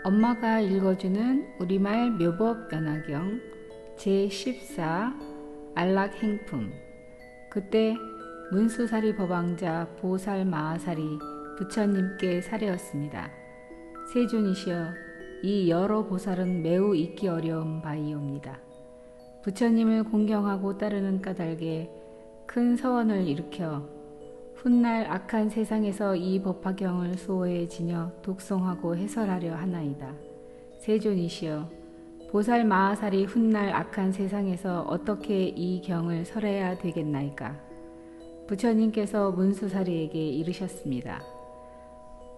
엄마가 읽어주는 우리말 묘법 연화경 제14 안락행품. 그때 문수사리 법왕자 보살 마하살이 부처님께 사례었습니다. 세존이시여, 이 여러 보살은 매우 잊기 어려운 바이옵니다. 부처님을 공경하고 따르는 까닭에 큰 서원을 일으켜 훗날 악한 세상에서 이 법화경을 수호해 지녀 독송하고 해설하려 하나이다. 세존이시여, 보살 마하살이 훗날 악한 세상에서 어떻게 이 경을 설해야 되겠나이까? 부처님께서 문수사리에게 이르셨습니다.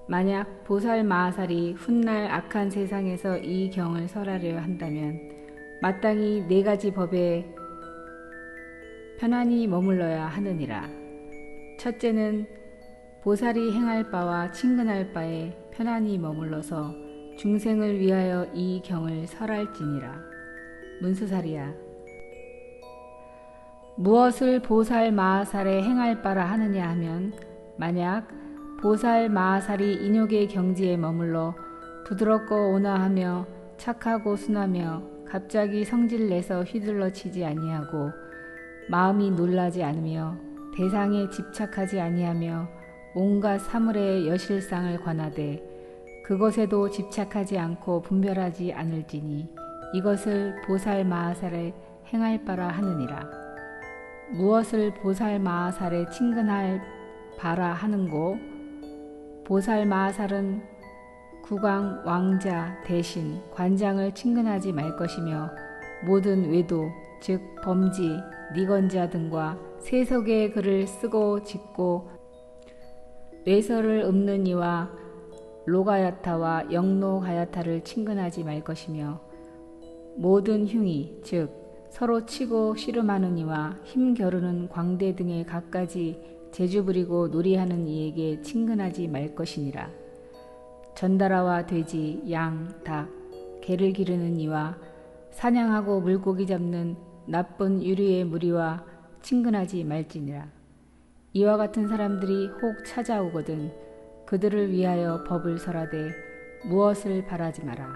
만약 보살 마하살이 훗날 악한 세상에서 이 경을 설하려 한다면 마땅히 4가지 법에 편안히 머물러야 하느니라. 첫째는 보살이 행할 바와 친근할 바에 편안히 머물러서 중생을 위하여 이 경을 설할지니라. 문수사리야, 무엇을 보살 마하살에 행할 바라 하느냐 하면, 만약 보살 마하살이 인욕의 경지에 머물러 부드럽고 온화하며 착하고 순하며 갑자기 성질내서 휘둘러치지 아니하고 마음이 놀라지 않으며 대상에 집착하지 아니하며 온갖 사물의 여실상을 관하되 그것에도 집착하지 않고 분별하지 않을지니 이것을 보살 마하살에 행할 바라 하느니라. 무엇을 보살 마하살에 친근할 바라 하는고? 보살 마하살은 국왕, 왕자, 대신, 관장을 친근하지 말 것이며 모든 외도, 즉 범지, 니건자 등과 세속의 글을 쓰고 짓고 뇌설을 읊는 이와 로가야타와 영로가야타를 친근하지 말 것이며 모든 흉이, 즉 서로 치고 씨름하는 이와 힘겨루는 광대 등의 갖가지 재주 부리고 놀이하는 이에게 친근하지 말 것이니라. 전다라와 돼지, 양, 닭, 개를 기르는 이와 사냥하고 물고기 잡는 나쁜 유류의 무리와 친근하지 말지니라. 이와 같은 사람들이 혹 찾아오거든 그들을 위하여 법을 설하되 무엇을 바라지 마라.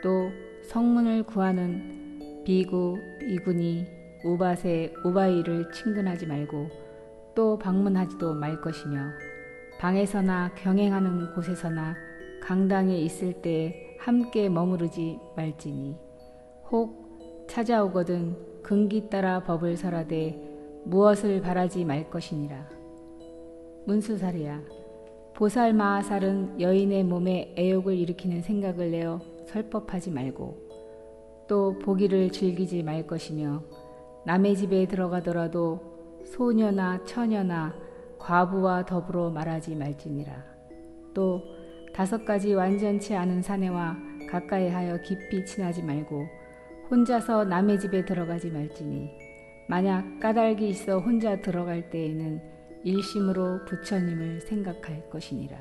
또 성문을 구하는 비구, 비구니, 우바세, 우바이를 친근하지 말고 또 방문하지도 말 것이며 방에서나 경행하는 곳에서나 강당에 있을 때에 함께 머무르지 말지니 혹 찾아오거든 근기 따라 법을 설하되 무엇을 바라지 말 것이니라. 문수사리야, 보살 마하살은 여인의 몸에 애욕을 일으키는 생각을 내어 설법하지 말고 또 보기를 즐기지 말 것이며 남의 집에 들어가더라도 소녀나 처녀나 과부와 더불어 말하지 말지니라. 또 5가지 완전치 않은 사내와 가까이 하여 깊이 친하지 말고 혼자서 남의 집에 들어가지 말지니 만약 까닭이 있어 혼자 들어갈 때에는 일심으로 부처님을 생각할 것이니라.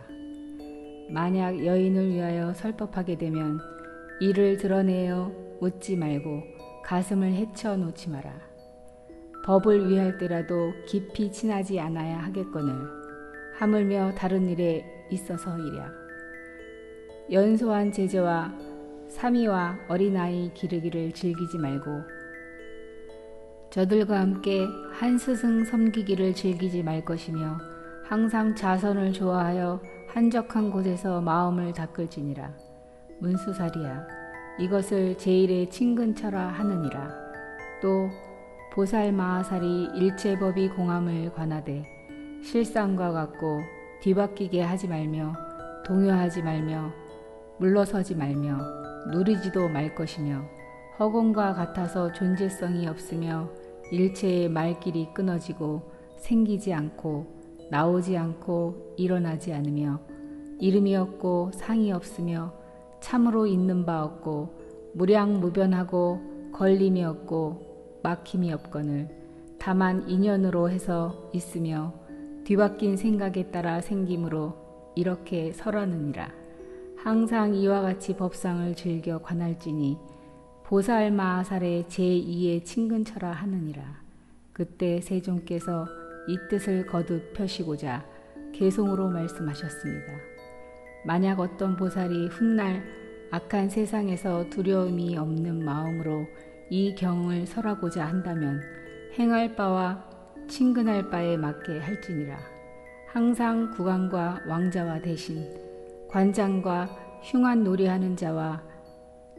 만약 여인을 위하여 설법하게 되면 이를 드러내어 웃지 말고 가슴을 헤쳐 놓지 마라. 법을 위할 때라도 깊이 친하지 않아야 하겠거늘 하물며 다른 일에 있어서이랴. 연소한 제자와 사미와 어린아이 기르기를 즐기지 말고 저들과 함께 한 스승 섬기기를 즐기지 말 것이며 항상 자선을 좋아하여 한적한 곳에서 마음을 닦을지니라. 문수사리야, 이것을 제일의 친근처라 하느니라. 또 보살 마하살이 일체법이 공함을 관하되 실상과 같고 뒤바뀌게 하지 말며 동요하지 말며 물러서지 말며 누리지도 말 것이며 허공과 같아서 존재성이 없으며 일체의 말길이 끊어지고 생기지 않고 나오지 않고 일어나지 않으며 이름이 없고 상이 없으며 참으로 있는 바 없고 무량무변하고 걸림이 없고 막힘이 없거늘 다만 인연으로 해서 있으며 뒤바뀐 생각에 따라 생김으로 이렇게 설하느니라. 항상 이와 같이 법상을 즐겨 관할지니 보살 마하살의 제2의 친근처라 하느니라. 그때 세존께서 이 뜻을 거듭 펴시고자 개송으로 말씀하셨습니다. 만약 어떤 보살이 훗날 악한 세상에서 두려움이 없는 마음으로 이 경을 설하고자 한다면 행할 바와 친근할 바에 맞게 할지니라. 항상 국왕과 왕자와 대신 관장과 흉한 놀이하는 자와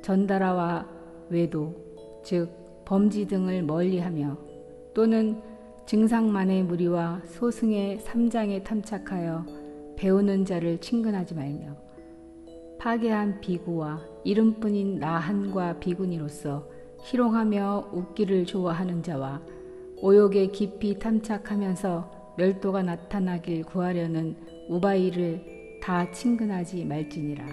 전달아와 외도 즉 범지 등을 멀리하며 또는 증상만의 무리와 소승의 삼장에 탐착하여 배우는 자를 친근하지 말며 파괴한 비구와 이름뿐인 나한과 비구니로서 희롱하며 웃기를 좋아하는 자와 오욕에 깊이 탐착하면서 멸도가 나타나길 구하려는 우바이를 다 친근하지 말지니라.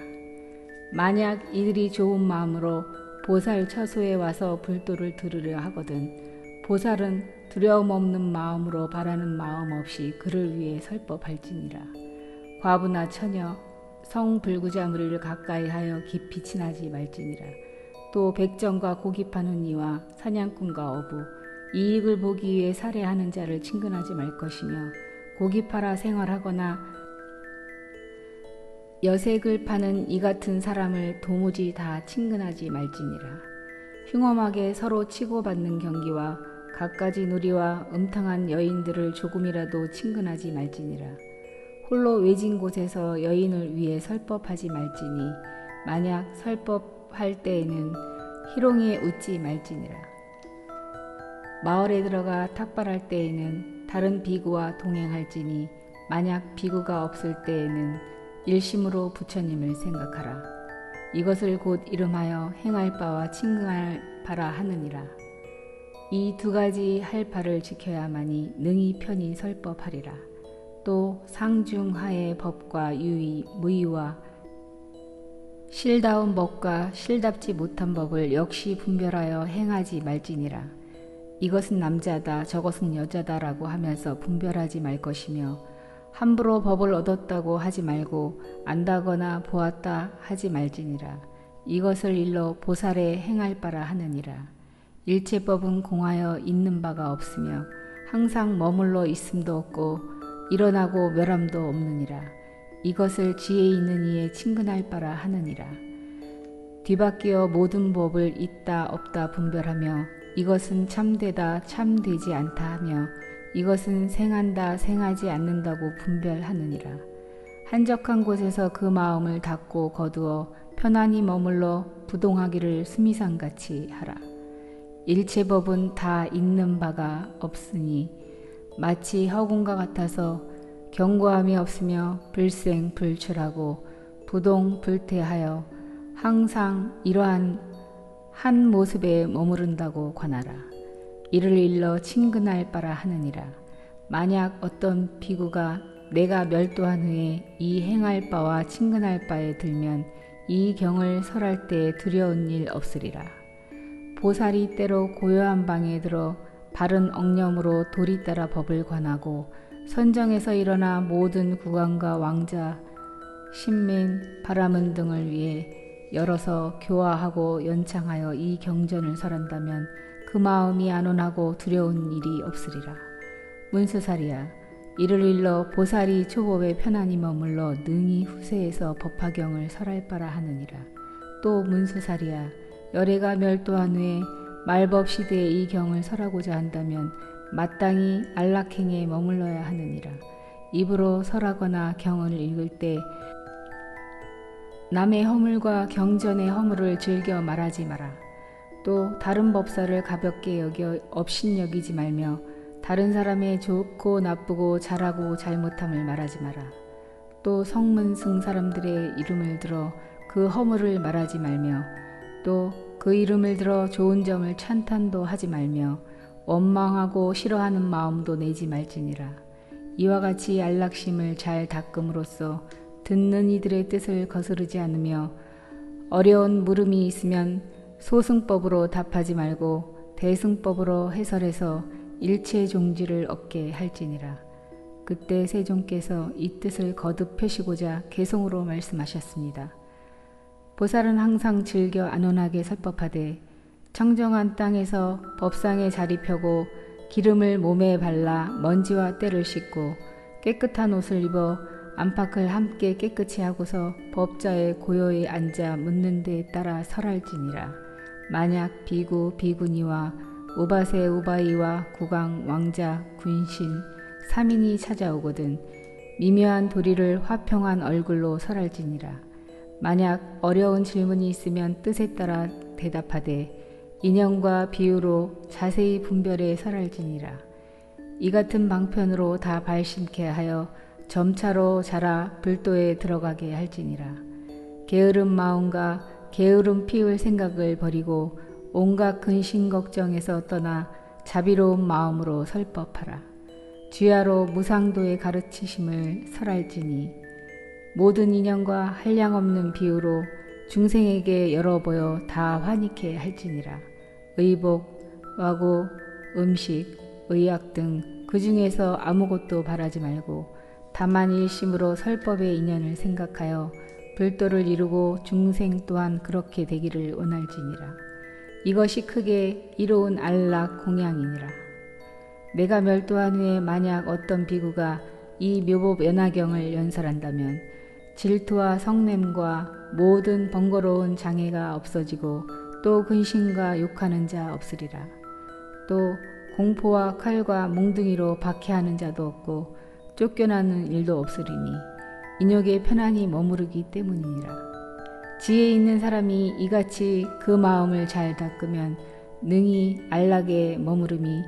만약 이들이 좋은 마음으로 보살 처소에 와서 불도를 들으려 하거든 보살은 두려움 없는 마음으로 바라는 마음 없이 그를 위해 설법할지니라. 과부나 처녀, 성불구자 무리를 가까이 하여 깊이 친하지 말지니라. 또 백정과 고기 파는 이와 사냥꾼과 어부, 이익을 보기 위해 살해하는 자를 친근하지 말 것이며 고기 팔아 생활하거나 여색을 파는 이 같은 사람을 도무지 다 친근하지 말지니라. 흉엄하게 서로 치고받는 경기와 갖가지 놀이와 음탕한 여인들을 조금이라도 친근하지 말지니라. 홀로 외진 곳에서 여인을 위해 설법하지 말지니 만약 설법할 때에는 희롱에 웃지 말지니라. 마을에 들어가 탁발할 때에는 다른 비구와 동행할지니 만약 비구가 없을 때에는 일심으로 부처님을 생각하라. 이것을 곧 이름하여 행할 바와 친근할 바라 하느니라. 이 두 가지 할 바를 지켜야만이 능히 편히 설법하리라. 또 상중하의 법과 유의, 무의와 실다운 법과 실답지 못한 법을 역시 분별하여 행하지 말지니라. 이것은 남자다 저것은 여자다라고 하면서 분별하지 말 것이며 함부로 법을 얻었다고 하지 말고 안다거나 보았다 하지 말지니라. 이것을 일러 보살에 행할 바라 하느니라. 일체법은 공하여 있는 바가 없으며 항상 머물러 있음도 없고 일어나고 멸함도 없느니라. 이것을 지혜 있는 이에 친근할 바라 하느니라. 뒤바뀌어 모든 법을 있다 없다 분별하며 이것은 참되다 참되지 않다 하며 이것은 생한다 생하지 않는다고 분별하느니라. 한적한 곳에서 그 마음을 닫고 거두어 편안히 머물러 부동하기를 수미상같이 하라. 일체법은 다 있는 바가 없으니 마치 허공과 같아서 견고함이 없으며 불생불출하고 부동불퇴하여 항상 이러한 한 모습에 머무른다고 관하라. 이를 일러 친근할 바라 하느니라. 만약 어떤 비구가 내가 멸도한 후에 이 행할 바와 친근할 바에 들면 이 경을 설할 때 두려운 일 없으리라. 보살이 때로 고요한 방에 들어 바른 억념으로 도리 따라 법을 관하고 선정에서 일어나 모든 국왕과 왕자, 신민, 바라문 등을 위해 열어서 교화하고 연창하여 이 경전을 설한다면 그 마음이 안온하고 두려운 일이 없으리라. 문수사리야, 이를 일러 보살이 초법에 편안히 머물러 능히 후세에서 법화경을 설할 바라 하느니라. 또 문수사리야, 열애가 멸도한 후에 말법 시대에 이 경을 설하고자 한다면 마땅히 안락행에 머물러야 하느니라. 입으로 설하거나 경을 읽을 때 남의 허물과 경전의 허물을 즐겨 말하지 마라. 또 다른 법사를 가볍게 여겨 업신여기지 말며 다른 사람의 좋고 나쁘고 잘하고 잘못함을 말하지 마라. 또 성문승 사람들의 이름을 들어 그 허물을 말하지 말며 또 그 이름을 들어 좋은 점을 찬탄도 하지 말며 원망하고 싫어하는 마음도 내지 말지니라. 이와 같이 안락심을 잘 닦음으로써 듣는 이들의 뜻을 거스르지 않으며 어려운 물음이 있으면 소승법으로 답하지 말고 대승법으로 해설해서 일체 종지를 얻게 할지니라. 그때 세종께서 이 뜻을 거듭 펴시고자 개성으로 말씀하셨습니다. 보살은 항상 즐겨 안온하게 설법하되 청정한 땅에서 법상에 자리 펴고 기름을 몸에 발라 먼지와 때를 씻고 깨끗한 옷을 입어 안팎을 함께 깨끗이 하고서 법좌에 고요히 앉아 묻는 데에 따라 설할지니라. 만약 비구 비구니와 우바세 우바이와 국왕 왕자 군신 3인이 찾아오거든 미묘한 도리를 화평한 얼굴로 설할지니라. 만약 어려운 질문이 있으면 뜻에 따라 대답하되 인형과 비유로 자세히 분별해 설할지니라. 이 같은 방편으로 다 발심케 하여 점차로 자라 불도에 들어가게 할지니라. 게으른 마음과 게으름 피울 생각을 버리고 온갖 근심 걱정에서 떠나 자비로운 마음으로 설법하라. 주야로 무상도의 가르치심을 설할지니 모든 인연과 한량없는 비유로 중생에게 열어보여 다 환희케 할지니라. 의복, 와고, 음식, 의약 등 그 중에서 아무것도 바라지 말고 다만 일심으로 설법의 인연을 생각하여 불도를 이루고 중생 또한 그렇게 되기를 원할지니라. 이것이 크게 이로운 안락 공양이니라. 내가 멸도한 후에 만약 어떤 비구가 이 묘법 연화경을 연설한다면 질투와 성냄과 모든 번거로운 장애가 없어지고 또 근심과 욕하는 자 없으리라. 또 공포와 칼과 몽둥이로 박해하는 자도 없고 쫓겨나는 일도 없으리니 인욕에 편안히 머무르기 때문이니라. 지혜 있는 사람이 이같이 그 마음을 잘 닦으면 능히 안락에 머무름이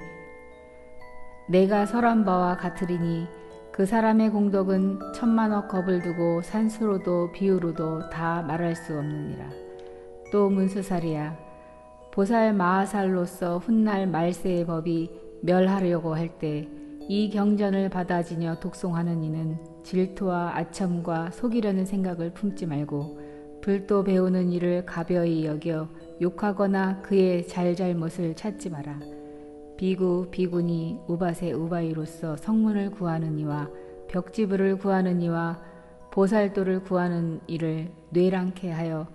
내가 설한 바와 같으리니 그 사람의 공덕은 천만억 겁을 두고 산수로도 비유로도 다 말할 수 없느니라. 또 문수살이야. 보살 마하살로서 훗날 말세의 법이 멸하려고 할 때 이 경전을 받아지녀 독송하는 이는 질투와 아첨과 속이려는 생각을 품지 말고 불도 배우는 일을 가벼이 여겨 욕하거나 그의 잘잘못을 찾지 마라. 비구 비구니 우바세 우바이로서 성문을 구하는 이와 벽지부를 구하는 이와 보살도를 구하는 이를 뇌랑케 하여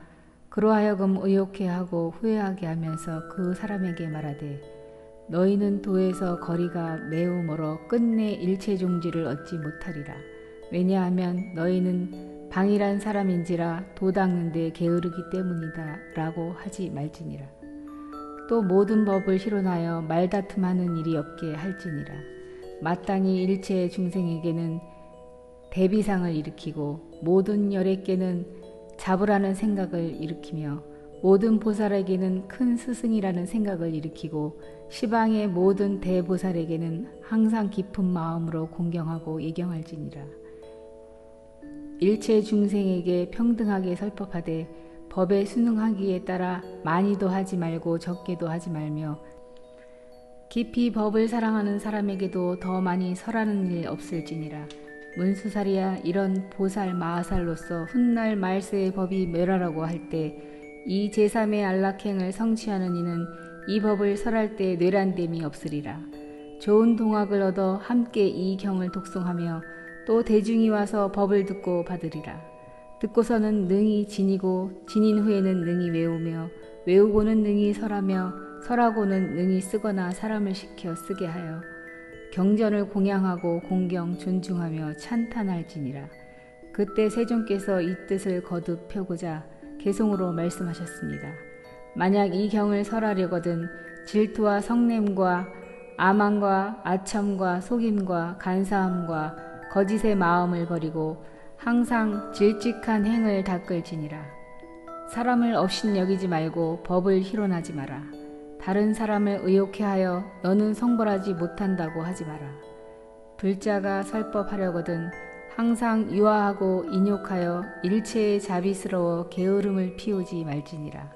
그로 하여금 의욕해 하고 후회하게 하면서 그 사람에게 말하되 너희는 도에서 거리가 매우 멀어 끝내 일체종지를 얻지 못하리라. 왜냐하면 너희는 방일한 사람인지라 도 닦는 데 게으르기 때문이다 라고 하지 말지니라. 또 모든 법을 희론하여 말다툼하는 일이 없게 할지니라. 마땅히 일체 중생에게는 대비상을 일으키고 모든 열애께는 잡으라는 생각을 일으키며 모든 보살에게는 큰 스승이라는 생각을 일으키고 시방의 모든 대보살에게는 항상 깊은 마음으로 공경하고 예경할지니라. 일체 중생에게 평등하게 설법하되 법에 순응하기에 따라 많이도 하지 말고 적게도 하지 말며 깊이 법을 사랑하는 사람에게도 더 많이 설하는 일 없을지니라. 문수살이야. 이런 보살 마하살로서 훗날 말세의 법이 멸하라고 할 때 이 제3의 안락행을 성취하는 이는 이 법을 설할 때 뇌란됨이 없으리라. 좋은 동학을 얻어 함께 이 경을 독송하며 또 대중이 와서 법을 듣고 받으리라. 듣고서는 능히 지니고 지닌 후에는 능히 외우며 외우고는 능히 설하며 설하고는 능히 쓰거나 사람을 시켜 쓰게 하여 경전을 공양하고 공경 존중하며 찬탄할지니라. 그때 세존께서 이 뜻을 거듭 펴고자 개송으로 말씀하셨습니다. 만약 이 경을 설하려거든 질투와 성냄과 아망과 아첨과 속임과 간사함과 거짓의 마음을 버리고 항상 질직한 행을 닦을지니라. 사람을 업신 여기지 말고 법을 희론하지 마라. 다른 사람을 의욕해 하여 너는 성불하지 못한다고 하지 마라. 불자가 설법하려거든 항상 유아하고 인욕하여 일체에 자비스러워 게으름을 피우지 말지니라.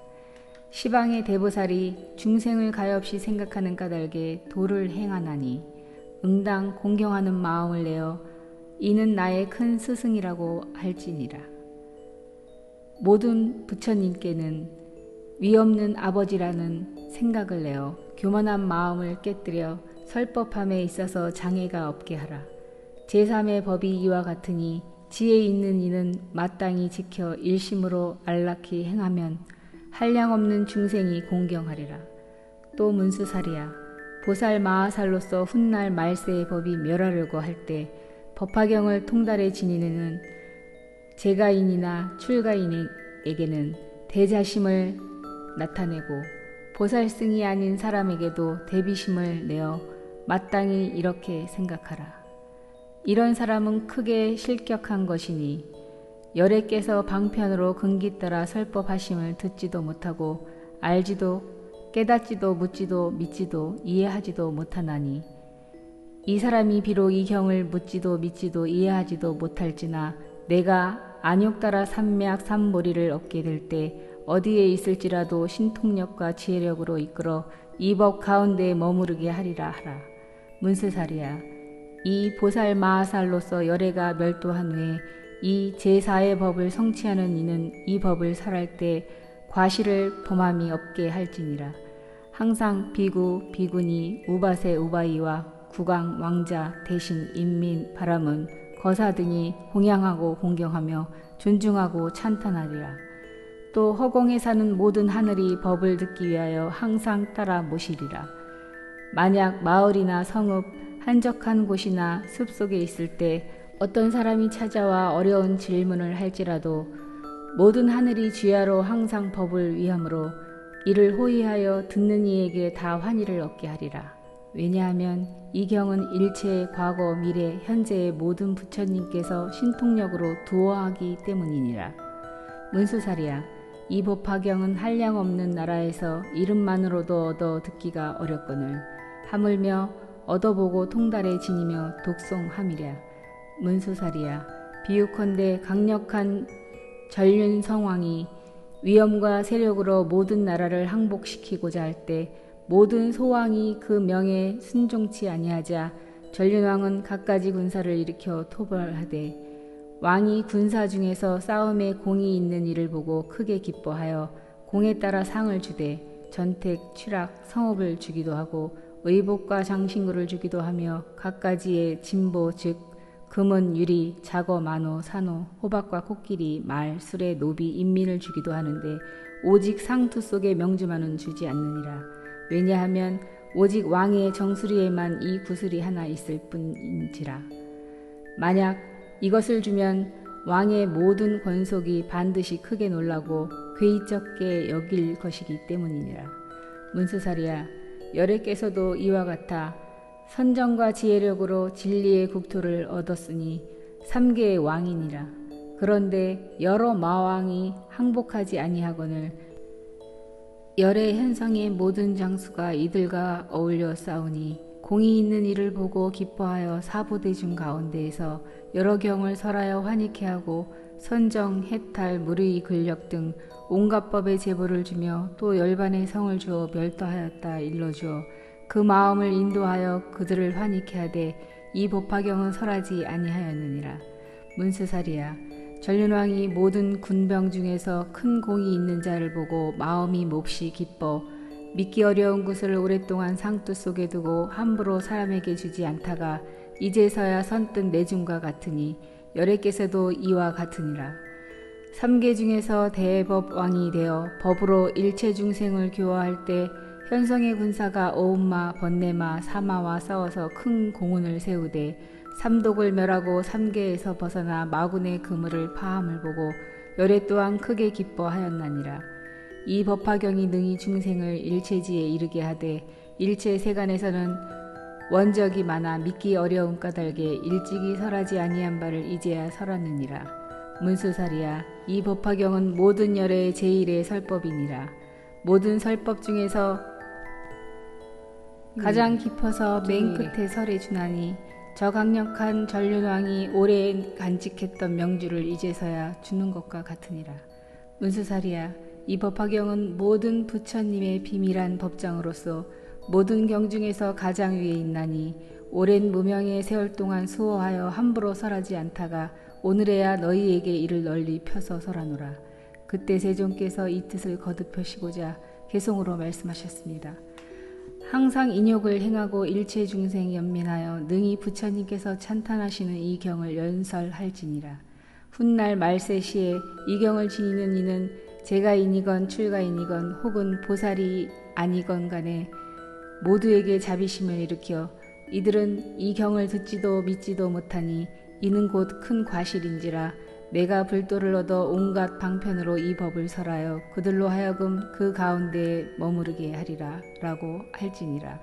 시방의 대보살이 중생을 가엾이 생각하는 까닭에 도를 행하나니 응당 공경하는 마음을 내어 이는 나의 큰 스승이라고 할지니라. 모든 부처님께는 위없는 아버지라는 생각을 내어 교만한 마음을 깨뜨려 설법함에 있어서 장애가 없게 하라. 제3의 법이 이와 같으니 지혜 있는 이는 마땅히 지켜 일심으로 안락히 행하면 한량없는 중생이 공경하리라. 또 문수살이야. 보살 마하살로서 훗날 말세의 법이 멸하려고 할 때 법화경을 통달해 지니는 제가인이나 출가인에게는 대자심을 나타내고 보살승이 아닌 사람에게도 대비심을 내어 마땅히 이렇게 생각하라. 이런 사람은 크게 실격한 것이니 열애께서 방편으로 근기 따라 설법하심을 듣지도 못하고 알지도 깨닫지도 묻지도 믿지도 이해하지도 못하나니 이 사람이 비록 이 경을 묻지도 믿지도 이해하지도 못할지나 내가 안욕 따라 삼맥 삼보리를 얻게 될 때 어디에 있을지라도 신통력과 지혜력으로 이끌어 이 법 가운데에 머무르게 하리라 하라. 문스살이야, 이 보살 마하살로서 열애가 멸도한 후에 이 제4의 법을 성취하는 이는 이 법을 설할 때 과실을 범함이 없게 할지니라. 항상 비구, 비구니, 우바세, 우바이와 국왕, 왕자, 대신, 인민, 바라문, 거사 등이 공양하고 공경하며 존중하고 찬탄하리라. 또 허공에 사는 모든 하늘이 법을 듣기 위하여 항상 따라 모시리라. 만약 마을이나 성읍, 한적한 곳이나 숲속에 있을 때 어떤 사람이 찾아와 어려운 질문을 할지라도 모든 하늘이 주야로 항상 법을 위함으로 이를 호의하여 듣는 이에게 다 환희를 얻게 하리라. 왜냐하면 이 경은 일체의 과거, 미래, 현재의 모든 부처님께서 신통력으로 두어하기 때문이니라. 문수살이야, 이 법화경은 한량없는 나라에서 이름만으로도 얻어 듣기가 어렵거늘 하물며 얻어보고 통달에 지니며 독송함이랴. 문수살이야, 비유컨대 강력한 전륜성왕이 위엄과 세력으로 모든 나라를 항복시키고자 할 때 모든 소왕이 그 명에 순종치 아니하자 전륜왕은 갖가지 군사를 일으켜 토벌하되 왕이 군사 중에서 싸움에 공이 있는 이를 보고 크게 기뻐하여 공에 따라 상을 주되 전택, 취락, 성읍을 주기도 하고 의복과 장신구를 주기도 하며 갖가지의 진보 즉 금은, 유리, 자거, 만호, 산호, 호박과 코끼리, 말, 수레, 노비, 인민을 주기도 하는데 오직 상투 속에 명주만은 주지 않느니라. 왜냐하면 오직 왕의 정수리에만 이 구슬이 하나 있을 뿐인지라. 만약 이것을 주면 왕의 모든 권속이 반드시 크게 놀라고 괴이쩍게 여길 것이기 때문이니라. 문수살이야, 열애께서도 이와 같아 선정과 지혜력으로 진리의 국토를 얻었으니 3계의 왕이니라. 그런데 여러 마왕이 항복하지 아니하거늘 열의 현성의 모든 장수가 이들과 어울려 싸우니 공이 있는 이를 보고 기뻐하여 사부대중 가운데에서 여러 경을 설하여 환희케 하고 선정, 해탈, 무르의 근력 등 온갖 법의 제보를 주며 또 열반의 성을 주어 멸도하였다 일러주어 그 마음을 인도하여 그들을 환희케 하되 이 법화경은 설하지 아니하였느니라. 문수살이야, 전륜왕이 모든 군병 중에서 큰 공이 있는 자를 보고 마음이 몹시 기뻐 믿기 어려운 것을 오랫동안 상투 속에 두고 함부로 사람에게 주지 않다가 이제서야 선뜻 내줌과 같으니 열애께서도 이와 같으니라. 3계 중에서 대법왕이 되어 법으로 일체 중생을 교화할 때 현성의 군사가 어음마, 번뇌마, 사마와 싸워서 큰 공훈을 세우되 삼독을 멸하고 3계에서 벗어나 마군의 그물을 파함을 보고 열애 또한 크게 기뻐하였나니라. 이 법화경이 능히 중생을 일체지에 이르게 하되 일체 세간에서는 원적이 많아 믿기 어려운 까닭에 일찍이 설하지 아니한 바를 이제야 설하느니라. 문수살이야, 이 법화경은 모든 열애의 제1의 설법이니라. 모든 설법 중에서 가장 깊어서 맨 끝에 설에 주나니 저 강력한 전륜왕이 오래 간직했던 명주를 이제서야 주는 것과 같으니라. 문수살이야, 이 법화경은 모든 부처님의 비밀한 법장으로서 모든 경 중에서 가장 위에 있나니 오랜 무명의 세월 동안 수호하여 함부로 설하지 않다가 오늘에야 너희에게 이를 널리 펴서 설하노라. 그때 세존께서 이 뜻을 거듭하시고자 개송으로 말씀하셨습니다. 항상 인욕을 행하고 일체 중생 연민하여 능히 부처님께서 찬탄하시는 이 경을 연설할지니라. 훗날 말세 시에 이 경을 지니는 이는 제가인이건 출가인이건 혹은 보살이 아니건 간에 모두에게 자비심을 일으켜 이들은 이 경을 듣지도 믿지도 못하니 이는 곧 큰 과실인지라. 내가 불도를 얻어 온갖 방편으로 이 법을 설하여 그들로 하여금 그 가운데에 머무르게 하리라 라고 할지니라.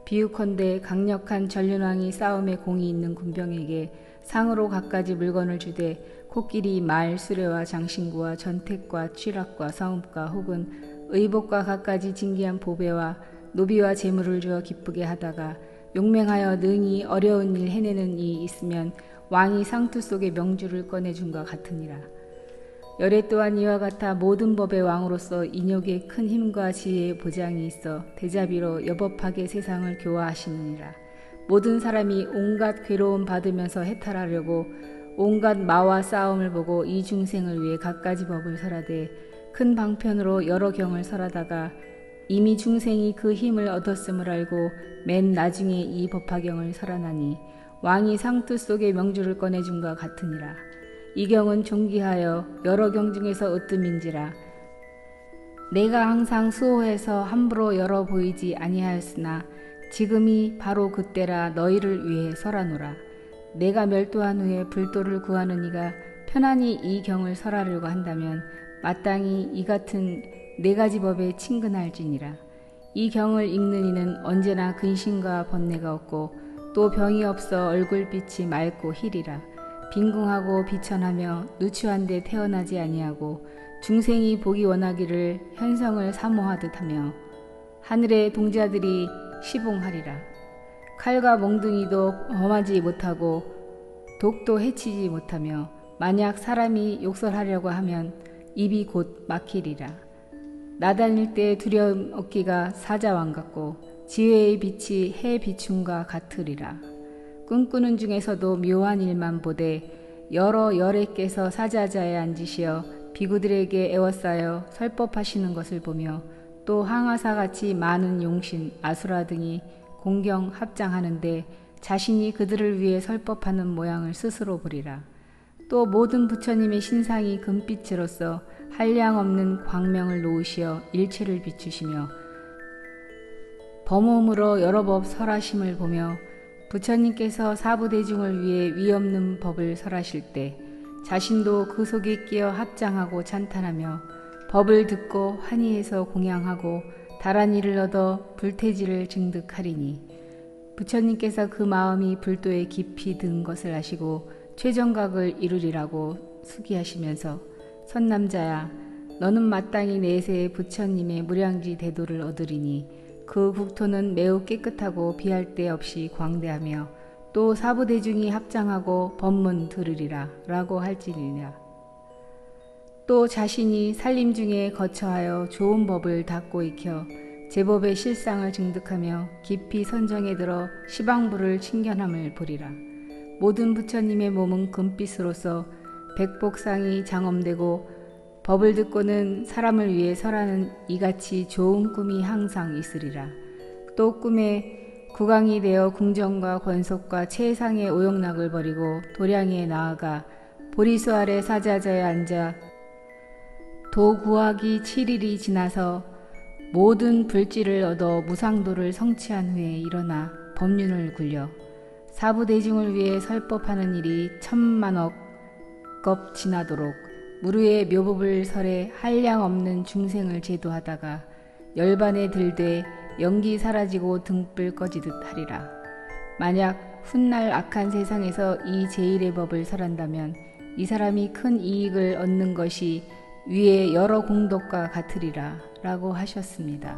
비유컨대 강력한 전륜왕이 싸움에 공이 있는 군병에게 상으로 갖가지 물건을 주되 코끼리, 말, 수레와 장신구와 전택과 취락과 성읍과 혹은 의복과 갖가지 진귀한 보배와 노비와 재물을 주어 기쁘게 하다가 용맹하여 능히 어려운 일 해내는 이 있으면 왕이 상투 속에 명주를 꺼내준과 같으니라. 열애 또한 이와 같아 모든 법의 왕으로서 인욕에 큰 힘과 지혜의 보장이 있어 대자비로 여법하게 세상을 교화하시느니라. 모든 사람이 온갖 괴로움 받으면서 해탈하려고 온갖 마와 싸움을 보고 이 중생을 위해 갖가지 법을 설하되 큰 방편으로 여러 경을 설하다가 이미 중생이 그 힘을 얻었음을 알고 맨 나중에 이 법화경을 설하나니 왕이 상투 속에 명주를 꺼내준과 같으니라. 이 경은 존귀하여 여러 경 중에서 으뜸인지라. 내가 항상 수호해서 함부로 열어 보이지 아니하였으나 지금이 바로 그때라 너희를 위해 설하노라. 내가 멸도한 후에 불도를 구하는 이가 편안히 이 경을 설하려고 한다면 마땅히 이 같은 네 가지 법에 친근할지니라. 이 경을 읽는 이는 언제나 근심과 번뇌가 없고 또 병이 없어 얼굴빛이 맑고 희리라. 빈궁하고 비천하며 누추한데 태어나지 아니하고 중생이 보기 원하기를 현성을 사모하듯 하며 하늘의 동자들이 시봉하리라. 칼과 몽둥이도 범하지 못하고 독도 해치지 못하며 만약 사람이 욕설하려고 하면 입이 곧 막히리라. 나다닐 때 두려움 얻기가 사자왕 같고 지혜의 빛이 해 비춤과 같으리라. 꿈꾸는 중에서도 묘한 일만 보되 여러 열애께서 사자자에 앉으시어 비구들에게 애워싸여 설법하시는 것을 보며 또 항아사같이 많은 용신, 아수라 등이 공경 합장하는데 자신이 그들을 위해 설법하는 모양을 스스로 보리라. 또 모든 부처님의 신상이 금빛으로서 한량없는 광명을 놓으시어 일체를 비추시며 범홈으로 여러 법 설하심을 보며 부처님께서 사부대중을 위해 위없는 법을 설하실 때 자신도 그 속에 끼어 합장하고 찬탄하며 법을 듣고 환희해서 공양하고 다란 이를 얻어 불태지를 증득하리니 부처님께서 그 마음이 불도에 깊이 든 것을 아시고 최정각을 이루리라고 수기하시면서 선남자야 너는 마땅히 내세의 부처님의 무량지 대도를 얻으리니 그 국토는 매우 깨끗하고 비할 데 없이 광대하며 또 사부대중이 합장하고 법문 들으리라 라고 할지니라. 또 자신이 살림 중에 거처하여 좋은 법을 닦고 익혀 제법의 실상을 증득하며 깊이 선정에 들어 시방부를 친견함을 보리라. 모든 부처님의 몸은 금빛으로서 백복상이 장엄되고 법을 듣고는 사람을 위해 설하는 이같이 좋은 꿈이 항상 있으리라. 또 꿈에 국왕이 되어 궁정과 권속과 최상의 오용락을 버리고 도량에 나아가 보리수 아래 사자자에 앉아 도구하기 7일이 지나서 모든 불지를 얻어 무상도를 성취한 후에 일어나 법륜을 굴려 사부대중을 위해 설법하는 일이 1000만억 겁 지나도록 무르의 묘법을 설해 한량없는 중생을 제도하다가 열반에 들되 연기 사라지고 등불 꺼지듯 하리라. 만약 훗날 악한 세상에서 이 제1의 법을 설한다면 이 사람이 큰 이익을 얻는 것이 위에 여러 공덕과 같으리라 라고 하셨습니다.